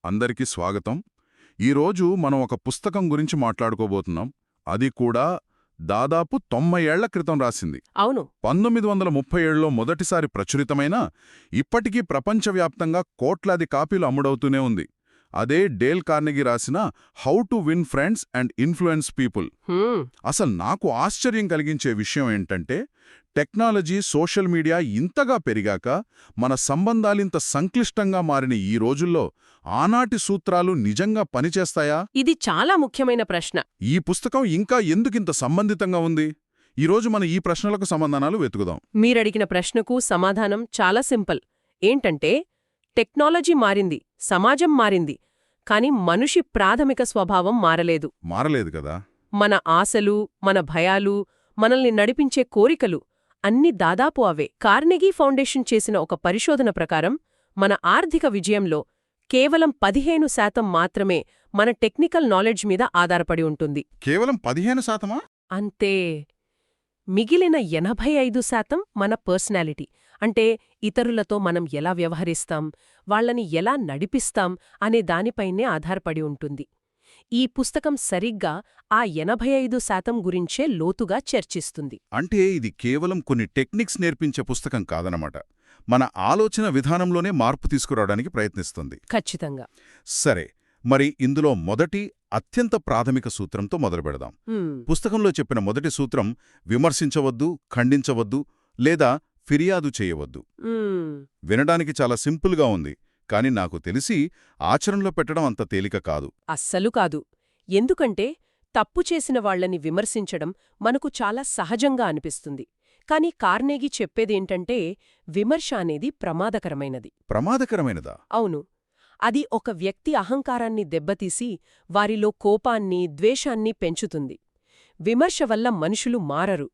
అందరికీ స్వాగతం. ఈరోజు మనం ఒక పుస్తకం గురించి మాట్లాడుకోబోతున్నాం. అది కూడా దాదాపు 90 ఏళ్ల క్రితం రాసింది. అవును. 1937లో మొదటిసారి ప్రచురితమైన, ఇప్పటికీ ప్రపంచవ్యాప్తంగా కోట్లాది కాపీలు అమ్ముడవుతూనే ఉంది. అదే డేల్ కార్నెగీ రాసిన how to win friends and influence people. అసలు నాకు ఆశ్చర్యం కలిగించే విషయం ఏంటంటే, టెక్నాలజీ, సోషల్ మీడియా ఇంతగా పెరిగాక మన సంబంధాలింత సంక్లిష్టంగా మారిన ఈ రోజుల్లో ఆనాటి సూత్రాలు నిజంగా పనిచేస్తాయా? ఇది చాలా ముఖ్యమైన ప్రశ్న. ఈ పుస్తకం ఇంకా ఎందుకింత సంబంధితంగా ఉంది? ఈరోజు మన ఈ ప్రశ్నలకు సమాధానాలు వెతుకుదాం. మీరడిగిన ప్రశ్నకు సమాధానం చాలా సింపుల్. ఏంటంటే, టెక్నాలజీ మారింది, సమాజం మారింది, కాని మనిషి ప్రాథమిక స్వభావం మారలేదు. మారలేదు కదా? మన ఆశలు, మన భయాలు, మనల్ని నడిపించే కోరికలు అన్నీ దాదాపు అవే. కార్నెగీ ఫౌండేషన్ చేసిన ఒక పరిశోధన ప్రకారం మన ఆర్థిక విజయంలో కేవలం 15% మాత్రమే మన టెక్నికల్ నాలెడ్జ్ మీద ఆధారపడి ఉంటుంది. కేవలం 15%? అంతే. మిగిలిన 85% మన పర్సనాలిటీ, అంటే ఇతరులతో మనం ఎలా వ్యవహరిస్తాం, వాళ్లని ఎలా నడిపిస్తాం అనే దానిపైనే ఆధారపడి ఉంటుంది. ఈ పుస్తకం సరిగ్గా ఆ 85% గురించే లోతుగా చర్చిస్తుంది. అంటే ఇది కేవలం కొన్ని టెక్నిక్స్ నేర్పించే పుస్తకం కాదనమాట. మన ఆలోచన విధానంలోనే మార్పు తీసుకురావడానికి ప్రయత్నిస్తుంది. ఖచ్చితంగా. సరే, మరి ఇందులో మొదటి అత్యంత ప్రాథమిక సూత్రంతో మొదలుపెడదాం. పుస్తకంలో చెప్పిన మొదటి సూత్రం విమర్శించవద్దు, ఖండించవద్దు లేదా ఫిర్యాదు చేయవద్దు. వినడానికి చాలా సింపుల్గా ఉంది, కాని నాకు తెలిసి ఆచరణలో పెట్టడం అంత తేలిక కాదు. అస్సలు కాదు. ఎందుకంటే తప్పు చేసిన వాళ్లని విమర్శించడం మనకు చాలా సహజంగా అనిపిస్తుంది. కాని కార్నెగీ చెప్పేదేంటంటే, విమర్శ అనేది ప్రమాదకరమైనది. ప్రమాదకరమైనదా? అవును. అది ఒక వ్యక్తి అహంకారాన్ని దెబ్బతీసి వారిలో కోపాన్ని, ద్వేషాన్ని పెంచుతుంది. విమర్శ వల్ల మనుషులు మారరు.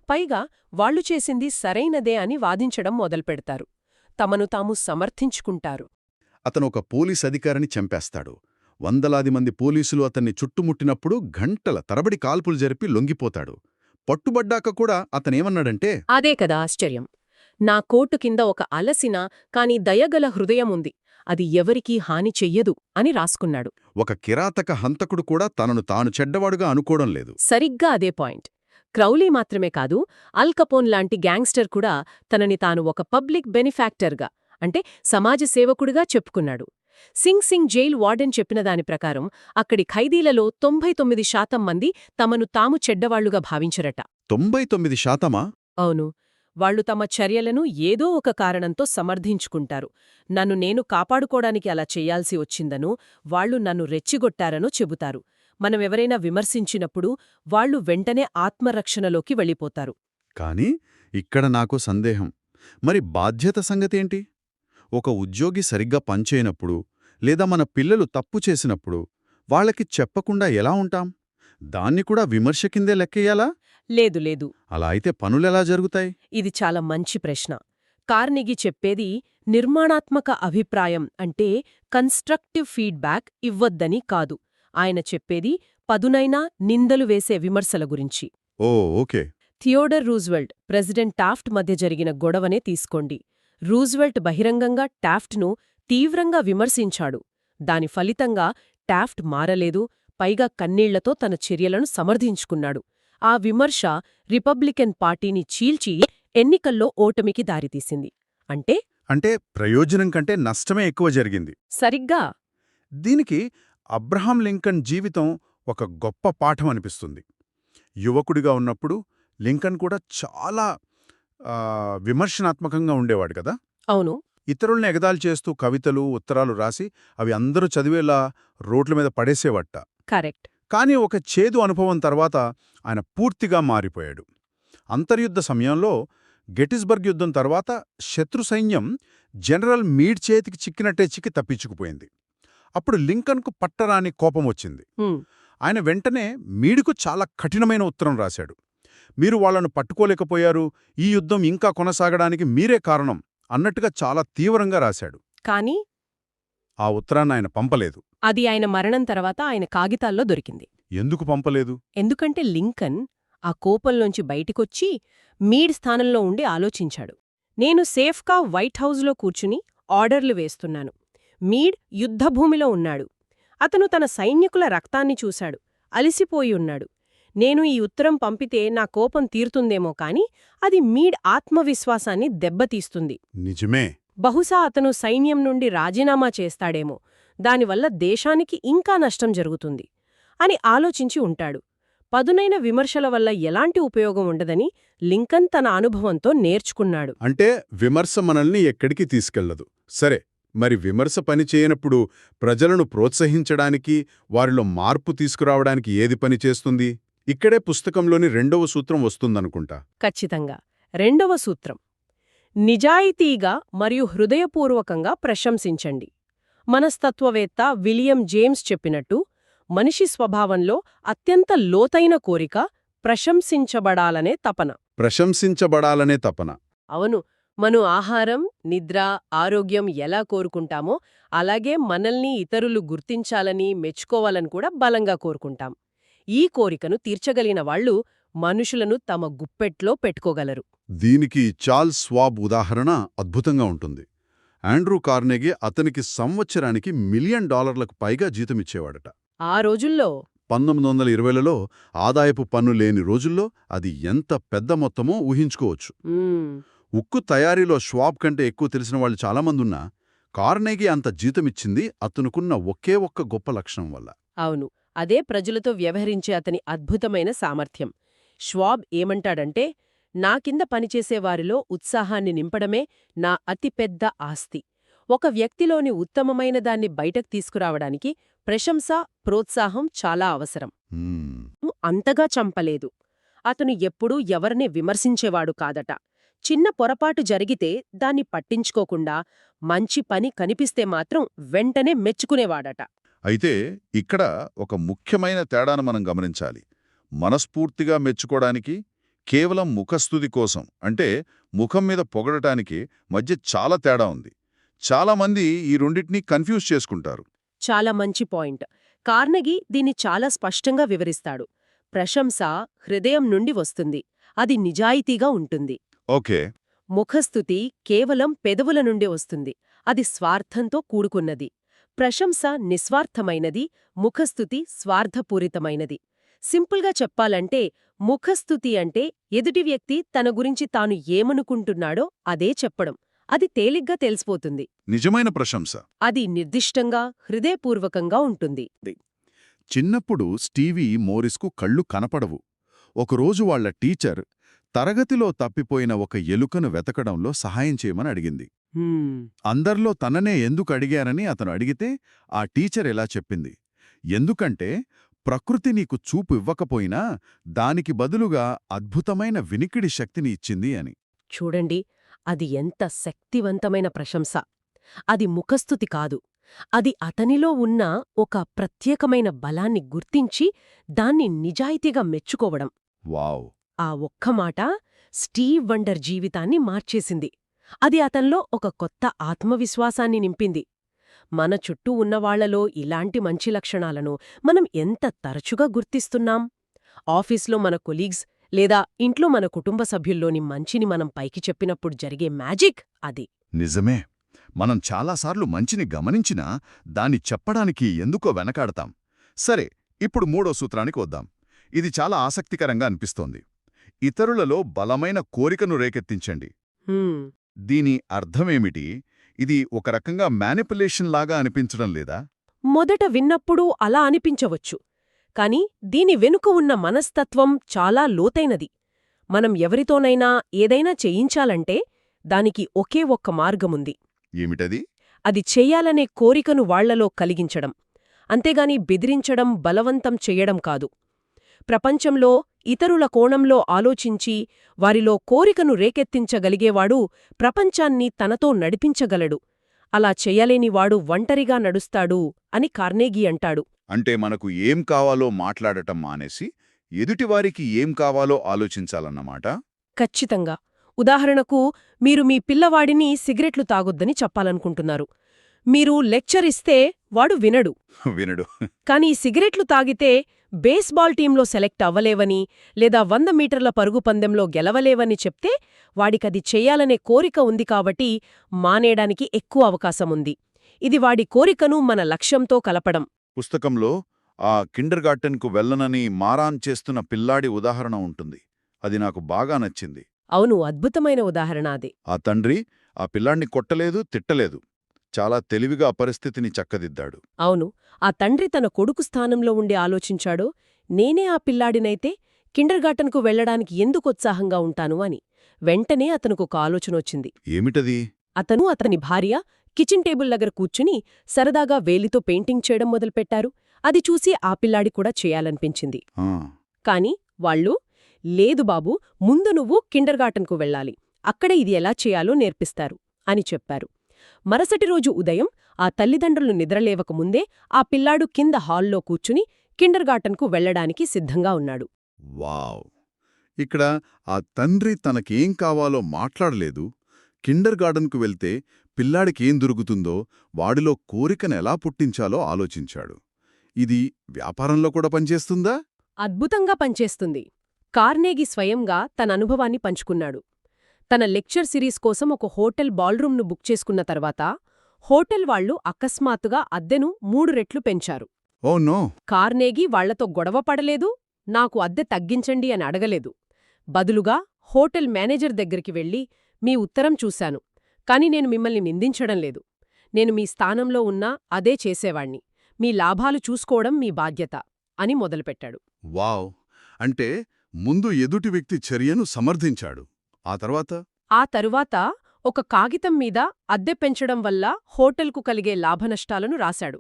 పైగా వాళ్లు చేసింది సరైనదే అని వాదించడం మొదలుపెడతారు. తమను తాము సమర్థించుకుంటారు. అతను ఒక పోలీస్ అధికారిని చంపేస్తాడు. వందలాది మంది పోలీసులు అతన్ని చుట్టుముట్టినప్పుడు గంటల తరబడి కాల్పులు జరిపి లొంగిపోతాడు. పట్టుబడ్డాక కూడా అతనేమన్నాడంటే, అదే కదా ఆశ్చర్యం. నా కోటు కింద ఒక అలసిన కాని దయగల హృదయముంది, అది ఎవరికీ హాని చెయ్యదు అని రాసుకున్నాడు. ఒక కిరాతక హంతకుడు కూడా తనను తాను చెడ్డవాడుగా అనుకోవడం లేదు. సరిగ్గా అదే పాయింట్. క్రౌలీ మాత్రమే కాదు, అల్ కపోన్ లాంటి గ్యాంగ్స్టర్ కూడా తనని తాను ఒక పబ్లిక్ బెనిఫాక్టర్గా, అంటే సమాజ సేవకుడిగా చెప్పుకున్నాడు. సింగ్ సింగ్ జైల్ వార్డెన్ చెప్పిన దాని ప్రకారం అక్కడి ఖైదీలలో 99% మంది తమను తాము చెడ్డవాళ్లుగా భావించరట. 99%? అవును. వాళ్లు తమ చర్యలను ఏదో ఒక కారణంతో సమర్థించుకుంటారు. నన్ను నేను కాపాడుకోడానికి అలా చెయ్యాల్సి వచ్చిందనూ, వాళ్లు నన్ను రెచ్చిగొట్టారనూ చెబుతారు. మనమెవరైనా విమర్శించినప్పుడు వాళ్లు వెంటనే ఆత్మరక్షణలోకి వెళ్ళిపోతారు. కాని ఇక్కడ నాకు సందేహం. మరి బాధ్యత సంగతేంటి? ఒక ఉద్యోగి సరిగ్గా పనిచేయనప్పుడు, లేదా మన పిల్లలు తప్పు చేసినప్పుడు వాళ్లకి చెప్పకుండా ఎలా ఉంటాం? దాన్ని కూడా విమర్శ కిందే లెక్కేయాలా? లేదు లేదు. అలా అయితే పనులెలా జరుగుతాయి? ఇది చాలా మంచి ప్రశ్న. కార్నెగీ చెప్పేది నిర్మాణాత్మక అభిప్రాయం, అంటే కన్స్ట్రక్టివ్ ఫీడ్బ్యాక్ ఇవ్వొద్దని కాదు. ఆయన చెప్పేది పదునైనా నిందలు వేసే విమర్శల గురించి. ఓ ఓకే. థియోడర్ రూజ్వెల్ట్, ప్రెసిడెంట్ టాఫ్ట్ మధ్య జరిగిన గొడవనే తీసుకోండి. రూజ్వెల్ట్ బహిరంగంగా టాఫ్ట్ను తీవ్రంగా విమర్శించాడు. దాని ఫలితంగా టాఫ్ట్ మారలేదు, పైగా కన్నీళ్లతో తన చర్యలను సమర్థించుకున్నాడు. ఆ విమర్శ రిపబ్లికన్ పార్టీని చీల్చి ఎన్నికల్లో ఓటమికి దారితీసింది. అంటే ప్రయోజనం కంటే నష్టమే ఎక్కువ జరిగింది. సరిగ్గా. దీనికి అబ్రహాం లింకన్ జీవితం ఒక గొప్ప పాఠం అనిపిస్తుంది. యువకుడిగా ఉన్నప్పుడు లింకన్ కూడా చాలా విమర్శనాత్మకంగా ఉండేవాడు కదా. అవును. ఇతరుల్ని ఎగదాలు చేస్తూ కవితలు, ఉత్తరాలు రాసి అవి అందరూ చదివేలా రోడ్ల మీద పడేసేవట్ట. కరెక్ట్. కానీ ఒక చేదు అనుభవం తర్వాత ఆయన పూర్తిగా మారిపోయాడు. అంతర్యుద్ధ సమయంలో గెటిస్బర్గ్ యుద్ధం తర్వాత శత్రు సైన్యం జనరల్ మీడ్ చేతికి చిక్కినట్టే చిక్కి తప్పించుకుపోయింది. అప్పుడు లింకన్కు పట్టరాని కోపం వచ్చింది. ఆయన వెంటనే మీడుకు చాలా కఠినమైన ఉత్తరం రాశాడు. మీరు వాళ్లను పట్టుకోలేకపోయారు, ఈ యుద్ధం ఇంకా కొనసాగడానికి మీరే కారణం అన్నట్టుగా చాలా తీవ్రంగా రాశాడు. కానీ ఆ ఉత్తరాన్ని ఆయన పంపలేదు. అది ఆయన మరణం తర్వాత ఆయన కాగితాల్లో దొరికింది. ఎందుకు పంపలేదు? ఎందుకంటే లింకన్ ఆ కోపంలోంచి బయటికొచ్చి మీడ్ స్థానంలో ఉండి ఆలోచించాడు. నేను సేఫ్గా వైట్ హౌస్లో కూర్చుని ఆర్డర్లు వేస్తున్నాను. మీడ్ యుద్ధభూమిలో ఉన్నాడు. అతను తన సైనికుల రక్తాన్ని చూశాడు. అలిసిపోయి ఉన్నాడు. నేను ఈ ఉత్తరం పంపితే నా కోపం తీరుతుందేమో కాని అది మీడ్ ఆత్మవిశ్వాసాన్ని దెబ్బతీస్తుంది. నిజమే. బహుశా అతను సైన్యం నుండి రాజీనామా చేస్తాడేమో, దానివల్ల దేశానికి ఇంకా నష్టం జరుగుతుంది అని ఆలోచించి ఉంటాడు. పదునైన విమర్శల వల్ల ఎలాంటి ఉపయోగం ఉండదని లింకన్ తన అనుభవంతో నేర్చుకున్నాడు. అంటే విమర్శ మనల్ని ఎక్కడికి తీసుకెళ్లదు. సరే, మరి విమర్శ పనిచేయనప్పుడు ప్రజలను ప్రోత్సహించడానికి, వారిలో మార్పు తీసుకురావడానికి ఏది పనిచేస్తుంది? ఇక్కడే పుస్తకంలోని 2వ సూత్రం వస్తుందనుకుంటా. ఖచ్చితంగా. 2వ సూత్రం: నిజాయితీగా మరియు హృదయపూర్వకంగా ప్రశంసించండి. మనస్తత్వవేత్త విలియం జేమ్స్ చెప్పినట్టు, మనిషి స్వభావంలో అత్యంత లోతైన కోరిక ప్రశంసించబడాలనే తపన. ప్రశంసించబడాలనే తపన. అవును. మనం ఆహారం, నిద్ర, ఆరోగ్యం ఎలా కోరుకుంటామో అలాగే మనల్ని ఇతరులు గుర్తించాలని, మెచ్చుకోవాలని కూడా బలంగా కోరుకుంటాం. ఈ కోరికను తీర్చగలిగిన వాళ్ళు మనుషులను తమ గుప్పెట్లో పెట్టుకోగలరు. దీనికి చార్ల్స్ స్వాబ్ ఉదాహరణ అద్భుతంగా ఉంటుంది. ఆండ్రూ కార్నెగీ అతనికి సంవత్సరానికి $1 మిలియన్ పైగా జీతమిచ్చేవాడట. ఆ రోజుల్లో 1920లలో ఆదాయపు పన్ను లేని రోజుల్లో అది ఎంత పెద్ద మొత్తమో ఊహించుకోవచ్చు. ఉక్కు తయారీలో ష్వాబ్ కంటే ఎక్కువ తెలిసిన వాళ్ళు చాలామందున్నా కార్నెగీ అంత జీతమిచ్చింది అతనుకున్న ఒకే ఒక్క గొప్ప లక్షణం వల్ల. అవును, అదే ప్రజలతో వ్యవహరించే అతని అద్భుతమైన సామర్థ్యం. ష్వాబ్ ఏమంటాడంటే, నా కింద పనిచేసేవారిలో ఉత్సాహాన్ని నింపడమే నా అతిపెద్ద ఆస్తి. ఒక వ్యక్తిలోని ఉత్తమమైన దాన్ని బయటకు తీసుకురావడానికి ప్రశంస, ప్రోత్సాహం చాలా అవసరం. అంతగా చంపలేదు. అతను ఎప్పుడూ ఎవరిని విమర్శించేవాడు కాదట. చిన్న పొరపాటు జరిగితే దాన్ని పట్టించుకోకుండా మంచి పని కనిపిస్తే మాత్రం వెంటనే మెచ్చుకునేవాడట. అయితే ఇక్కడ ఒక ముఖ్యమైన తేడాను మనం గమనించాలి. మనస్ఫూర్తిగా మెచ్చుకోవడానికి, కేవలం ముఖస్తుతి కోసం అంటే ముఖం మీద పొగడటానికి మధ్య చాలా తేడా ఉంది. చాలామంది ఈ రెండింటినీ కన్ఫ్యూజ్ చేసుకుంటారు. చాలా మంచి పాయింట్. కార్నెగీ దీన్ని చాలా స్పష్టంగా వివరిస్తాడు. ప్రశంస హృదయం నుండి వస్తుంది. అది నిజాయితీగా ఉంటుంది. ఓకే. ముఖస్తుతి కేవలం పెదవుల నుండి వస్తుంది. అది స్వార్థంతో కూడుకున్నది. ప్రశంస నిస్వార్థమైనది, ముఖస్తుతి స్వార్థపూరితమైనది. సింపుల్గా చెప్పాలంటే ముఖస్తుతి అంటే ఎదుటి వ్యక్తి తన గురించి తాను ఏమనుకుంటున్నాడో అదే చెప్పడం. అది తేలిగ్గా తెలిసిపోతుంది. నిజమైన ప్రశంస అది నిర్దిష్టంగా, హృదయపూర్వకంగా ఉంటుంది. చిన్నప్పుడు స్టీవీ మోరిస్కు కళ్ళు కనపడవు. ఒకరోజు వాళ్ల టీచర్ తరగతిలో తప్పిపోయిన ఒక ఎలుకను వెతకడంలో సహాయం చేయమని అడిగింది. అందర్లో తననే ఎందుకు అడిగారని అతను అడిగితే ఆ టీచర్ ఎలా చెప్పింది, ఎందుకంటే ప్రకృతి నీకు చూపు ఇవ్వకపోయినా దానికి బదులుగా అద్భుతమైన వినికిడి శక్తిని ఇచ్చింది అని. చూడండి, అది ఎంత శక్తివంతమైన ప్రశంస. అది ముఖస్తుతి కాదు. అది అతనిలో ఉన్న ఒక ప్రత్యేకమైన బలాన్ని గుర్తించి దాన్ని నిజాయితీగా మెచ్చుకోవడం. వావ్! ఆ ఒక్క మాట స్టీవ్ వండర్ జీవితాన్ని మార్చేసింది. అది అతన్లో ఒక కొత్త ఆత్మవిశ్వాసాన్ని నింపింది. మన చుట్టూ ఉన్నవాళ్లలో ఇలాంటి మంచి లక్షణాలను మనం ఎంత తరచుగా గుర్తిస్తున్నాం? ఆఫీస్లో మన కొలీగ్స్ లేదా ఇంట్లో మన కుటుంబ సభ్యుల్లోని మంచిని మనం పైకి చెప్పినప్పుడు జరిగే మ్యాజిక్ అది. నిజమే. మనం చాలాసార్లు మంచిని గమనించినా దాన్ని చెప్పడానికి ఎందుకో వెనకాడతాం. సరే, ఇప్పుడు 3వ సూత్రానికి వద్దాం. ఇది చాలా ఆసక్తికరంగా అనిపిస్తోంది. ఇతరులలో బలమైన కోరికను రేకెత్తించండి. దీని అర్థమేమిటి? ఇది ఒక రకంగా మ్యానిపులేషన్ లాగా అనిపించడం లేదా? మొదట విన్నప్పుడు అలా అనిపించవచ్చు. కాని దీని వెనుక ఉన్న మనస్తత్వం చాలా లోతైనది. మనం ఎవరితోనైనా ఏదైనా చేయించాలంటే దానికి ఒకే ఒక్క మార్గముంది. ఏమిటది? అది చెయ్యాలనే కోరికను వాళ్లలో కలిగించడం. అంతేగాని బెదిరించడం, బలవంతం చెయ్యడం కాదు. ప్రపంచంలో ఇతరుల కోణంలో ఆలోచించి వారిలో కోరికను రేకెత్తించగలిగేవాడు ప్రపంచాన్ని తనతో నడిపించగలడు. అలా చెయ్యలేనివాడు ఒంటరిగా నడుస్తాడు అని కార్నెగీ అంటాడు. అంటే మనకు ఏం కావాలో మాట్లాడటం మానేసి ఎదుటివారికి ఏం కావాలో ఆలోచించాలన్నమాట. ఖచ్చితంగా. ఉదాహరణకు, మీరు మీ పిల్లవాడిని సిగరెట్లు తాగొద్దని చెప్పాలనుకుంటున్నారు. మీరు లెక్చర్ ఇస్తే వాడు వినడు. కాని సిగరెట్లు తాగితే బేస్బాల్ టీంలో సెలెక్ట్ అవ్వలేవని లేదా 100 మీటర్ల పరుగు పందెంలో గెలవలేవని చెప్తే వాడికది చెయ్యాలనే కోరిక ఉంది కాబట్టి మానేయడానికి ఎక్కువ అవకాశముంది. ఇది వాడి కోరికను మన లక్ష్యంతో కలపడం. పుస్తకంలో ఆ కిండర్గార్టెన్కు వెళ్ళనని మారాన్ చేస్తున్న పిల్లాడి ఉదాహరణ ఉంటుంది. అది నాకు బాగా నచ్చింది. అవును, అద్భుతమైన ఉదాహరణ అది. ఆ తండ్రి ఆ పిల్లాణ్ణి కొట్టలేదు, తిట్టలేదు. చాలా తెలివిగా ఆ పరిస్థితిని చక్కదిద్దాడు. అవును, ఆ తండ్రి తన కొడుకు స్థానంలో ఉండి ఆలోచించాడు, నేనే ఆ పిల్లాడినైతే కిండర్గార్టెన్కు వెళ్లడానికి ఎందుకుత్సాహంగా ఉంటాను అని. వెంటనే అతనుకొక ఆలోచనొచ్చింది. ఏమిటది? అతను, అతని భార్య కిచెన్ టేబుల్ దగ్గర కూర్చుని సరదాగా వేలితో పెయింటింగ్ చేయడం మొదలుపెట్టారు. అది చూసి ఆ పిల్లాడి కూడా చేయాలనిపించింది. ఆ, కాని వాళ్ళు, లేదు బాబూ, ముందు నువ్వు కిండర్గార్టెన్కు వెళ్ళాలి, అక్కడ ఇది ఎలా చేయాలో నేర్పిస్తారు అని చెప్పారు. మరుసటి రోజు ఉదయం ఆ తల్లిదండ్రులు నిద్రలేవకముందే ఆ పిల్లాడు కింద హాల్లో కూర్చుని కిండర్గార్టెన్కు వెళ్లడానికి సిద్ధంగా ఉన్నాడు. వావ్! ఇక్కడ ఆ తండ్రి తనకేం కావాలో మాట్లాడలేదు. కిండర్గార్టెన్కు వెళ్తే పిల్లాడికేం దొరుకుతుందో వాడిలో కోరికనెలా పుట్టించాలో ఆలోచించాడు. ఇది వ్యాపారంలో కూడా పనిచేస్తుందా? అద్భుతంగా పనిచేస్తుంది. కార్నేగీ స్వయంగా తన అనుభవాన్ని పంచుకున్నాడు. తన లెక్చర్ సిరీస్ కోసం ఒక హోటల్ బాల్రూమ్ను బుక్ చేసుకున్న తర్వాత హోటల్ వాళ్లు అకస్మాత్తుగా అద్దెను 3 రెట్లు పెంచారు. Oh no! కార్నేగీ వాళ్లతో గొడవ పడలేదు, నాకు అద్దె తగ్గించండి అని అడగలేదు. బదులుగా హోటల్ మేనేజర్ దగ్గరికి వెళ్లి, మీ ఉత్తరం చూశాను, కాని నేను మిమ్మల్ని నిందించడం లేదు. నేను మీ స్థానంలో ఉన్నా అదే చేసేవాణ్ణి. మీ లాభాలు చూసుకోవడం మీ బాధ్యత అని మొదలుపెట్టాడు. వావ్! అంటే ముందు ఎదుటి వ్యక్తి చర్యను సమర్థించాడు. ఆ తరువాత ఒక కాగితం మీద అద్దె పెంచడం వల్ల హోటల్కు కలిగే లాభనష్టాలను రాశాడు.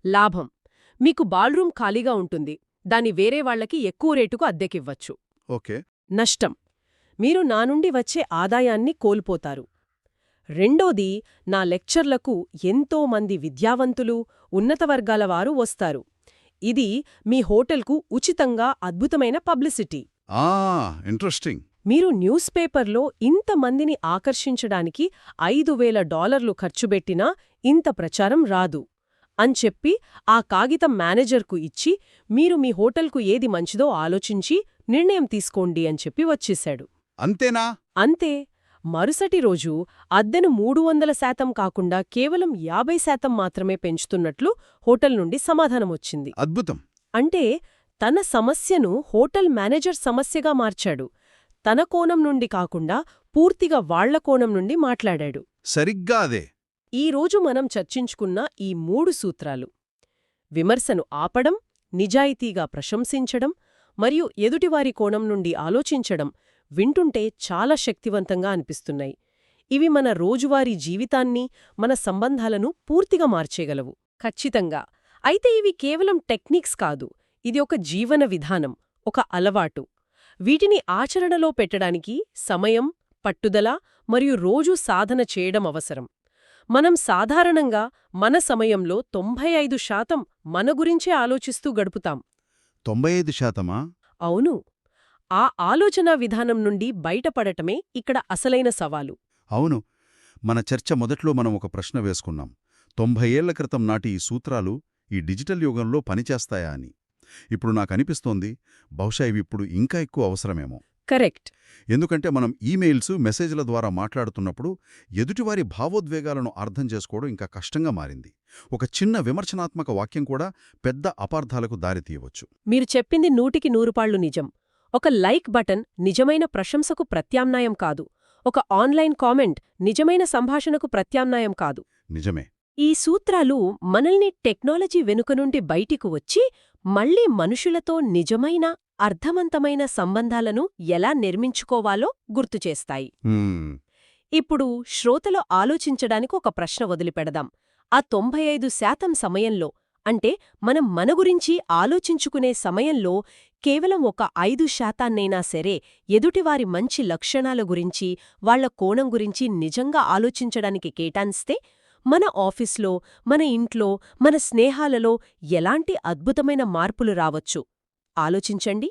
లాభం: మీకు బాల్రూమ్ ఖాళీగా ఉంటుంది, దాన్ని వేరే వాళ్లకి ఎక్కువ రేటుకు అద్దెకివ్వచ్చు. ఓకే. నష్టం: మీరు నా నుండి వచ్చే ఆదాయాన్ని కోల్పోతారు. రెండోది, నా లెక్చర్లకు ఎంతో మంది విద్యావంతులు, ఉన్నత వర్గాల వారు వస్తారు. ఇది మీ హోటల్కు ఉచితంగా అద్భుతమైన పబ్లిసిటీ. ఇంట్రెస్టింగ్. మీరు న్యూస్ పేపర్లో ఇంతమందిని ఆకర్షించడానికి $5,000 ఖర్చుబెట్టినా ఇంత ప్రచారం రాదు అని చెప్పి ఆ కాగితం మేనేజర్కు ఇచ్చి, మీరు మీ హోటల్కు ఏది మంచిదో ఆలోచించి నిర్ణయం తీసుకోండి అని చెప్పి వచ్చేశాడు. అంతేనా? అంతే. మరుసటి రోజు అద్దెను 300% కాకుండా కేవలం 50% మాత్రమే పెంచుతున్నట్లు హోటల్ నుండి సమాధానమొచ్చింది. అద్భుతం. అంటే తన సమస్యను హోటల్ మేనేజర్ సమస్యగా మార్చాడు. తన కోణం నుండి కాకుండా పూర్తిగా వాళ్ల కోణం నుండి మాట్లాడాడు. సరిగ్గా అదే ఈరోజు మనం చర్చించుకున్న ఈ 3 సూత్రాలు: విమర్శను ఆపడం, నిజాయితీగా ప్రశంసించడం, మరియు ఎదుటివారి కోణం నుండి ఆలోచించడం వింటుంటే చాలా శక్తివంతంగా అనిపిస్తున్నాయి. ఇవి మన రోజువారీ జీవితాన్ని, మన సంబంధాలను పూర్తిగా మార్చేయగలవు. ఖచ్చితంగా. అయితే ఇవి కేవలం టెక్నిక్స్ కాదు, ఇది ఒక జీవన విధానం, ఒక అలవాటు. వీటిని ఆచరణలో పెట్టడానికి సమయం, పట్టుదల మరియు రోజూ సాధన చేయడం అవసరం. మనం సాధారణంగా మన సమయంలో 95% మన గురించే ఆలోచిస్తూ గడుపుతాం. 95%? అవును. ఆ ఆలోచనా విధానం నుండి బయటపడటమే ఇక్కడ అసలైన సవాలు. అవును. మన చర్చ మొదట్లో మనం ఒక ప్రశ్న వేసుకున్నాం. 90 ఏళ్ల క్రితం నాటి ఈ సూత్రాలు ఈ డిజిటల్ యుగంలో పనిచేస్తాయా అని. ఇప్పుడు నాకనిపిస్తోంది, బహుశా ఇవి ఇప్పుడు ఇంకా ఎక్కువ అవసరమేమో. కరెక్ట్. ఎందుకంటే మనం ఈమెయిల్స్, మెసేజ్ల ద్వారా మాట్లాడుతున్నప్పుడు ఎదుటివారి భావోద్వేగాలను అర్థం చేసుకోవడం ఇంకా కష్టంగా మారింది. ఒక చిన్న విమర్శనాత్మక వాక్యం కూడా పెద్ద అపార్థాలకు దారితీయవచ్చు. మీరు చెప్పింది 100% నిజం. ఒక లైక్ బటన్ నిజమైన ప్రశంసకు ప్రత్యామ్నాయం కాదు. ఒక ఆన్లైన్ కామెంట్ నిజమైన సంభాషణకు ప్రత్యామ్నాయం కాదు. నిజమే. ఈ సూత్రాలు మనల్ని టెక్నాలజీ వెనుక నుండి బయటికి వచ్చి మళ్లీ మనుషులతో నిజమైన, అర్థవంతమైన సంబంధాలను ఎలా నిర్మించుకోవాలో గుర్తుచేస్తాయి. ఇప్పుడు శ్రోతలో ఆలోచించడానికి ఒక ప్రశ్న వదిలిపెడదాం. ఆ 95% సమయంలో, అంటే మనం మన గురించి ఆలోచించుకునే సమయంలో కేవలం ఒక 5%నైనా సరే ఎదుటివారి మంచి లక్షణాల గురించి, వాళ్ల కోణం గురించి నిజంగా ఆలోచించడానికి కేటాయిస్తే మన ఆఫీస్లో, మన ఇంట్లో, మన స్నేహాలలో ఎలాంటి అద్భుతమైన మార్పులు రావచ్చు. ఆలోచించండి.